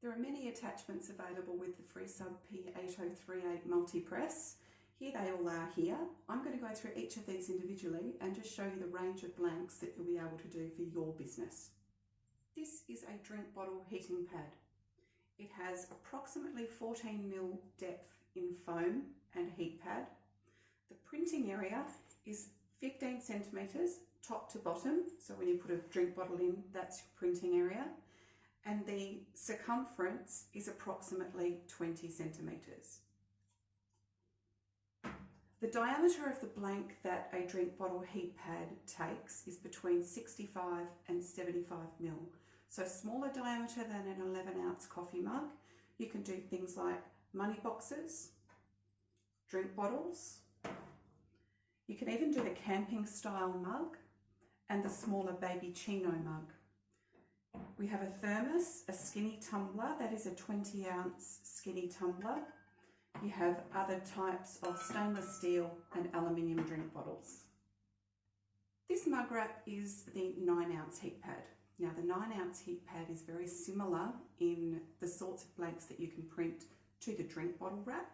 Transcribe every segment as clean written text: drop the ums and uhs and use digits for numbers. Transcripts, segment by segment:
There are many attachments available with the Freesub P38038 multi-press. Here they all are here. I'm going to go through each of these individually and just show you the range of blanks that you'll be able to do for your business. This is a drink bottle heating pad. It has approximately 14mm depth in foam and heat pad. The printing area is 15 centimetres top to bottom. So when you put a drink bottle in, that's your printing area. And the circumference is approximately 20 centimetres. The diameter of the blank that a drink bottle heat pad takes is between 65 and 75mm. So smaller diameter than an 11-ounce coffee mug. You can do things like money boxes, drink bottles. You can even do the camping style mug and the smaller baby chino mug. We have a thermos, a skinny tumbler, that is a 20-ounce skinny tumbler. You have other types of stainless steel and aluminium drink bottles. This mug wrap is the 9-ounce heat pad. Now the 9-ounce heat pad is very similar in the sorts of blanks that you can print to the drink bottle wrap,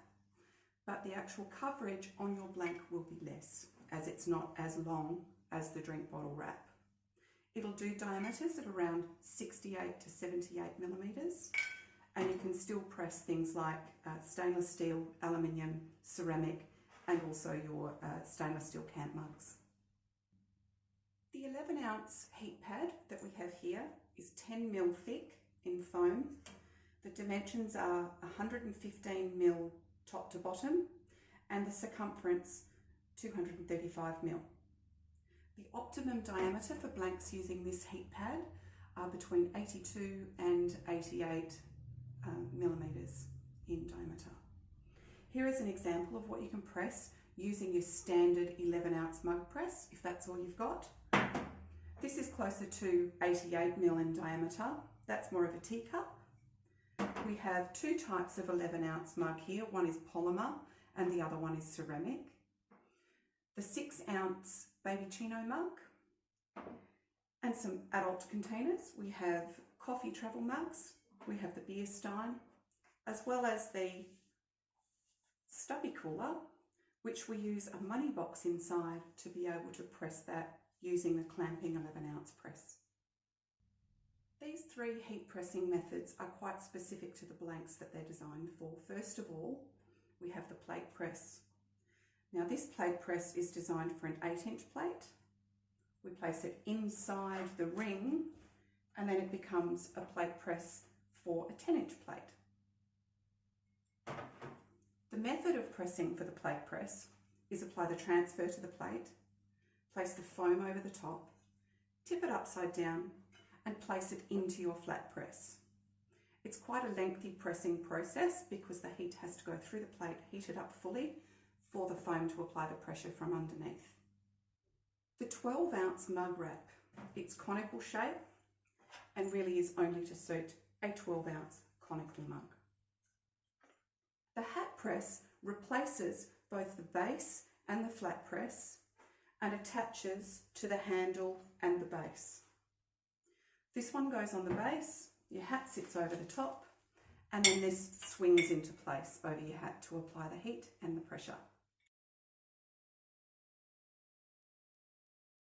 but the actual coverage on your blank will be less, as it's not as long as the drink bottle wrap. It'll do diameters of around 68 to 78mm, and you can still press things like stainless steel, aluminium, ceramic, and also your stainless steel camp mugs. The 11-ounce heat pad that we have here is 10mm thick in foam. The dimensions are 115mm top to bottom, and the circumference 235mm. The optimum diameter for blanks using this heat pad are between 82 and 88 millimetres in diameter. Here is an example of what you can press using your standard 11-ounce mug press, if that's all you've got. This is closer to 88mm in diameter. That's more of a teacup. We have two types of 11-ounce mug here. One is polymer and the other one is ceramic. The 6-ounce baby chino mug and some adult containers. We have coffee travel mugs. We have the beer stein, as well as the stubby cooler, which we use a money box inside to be able to press that using the clamping 11-ounce press. These three heat pressing methods are quite specific to the blanks that they're designed for. First of all, we have the plate press. Now this plate press is designed for an 8-inch plate. We place it inside the ring and then it becomes a plate press for a 10-inch plate. The method of pressing for the plate press is apply the transfer to the plate, place the foam over the top, tip it upside down and place it into your flat press. It's quite a lengthy pressing process because the heat has to go through the plate, heat it up fully for the foam to apply the pressure from underneath. The 12-ounce mug wrap, it's conical shape and really is only to suit a 12-ounce conical mug. The hat press replaces both the base and the flat press and attaches to the handle and the base. This one goes on the base, your hat sits over the top, and then this swings into place over your hat to apply the heat and the pressure.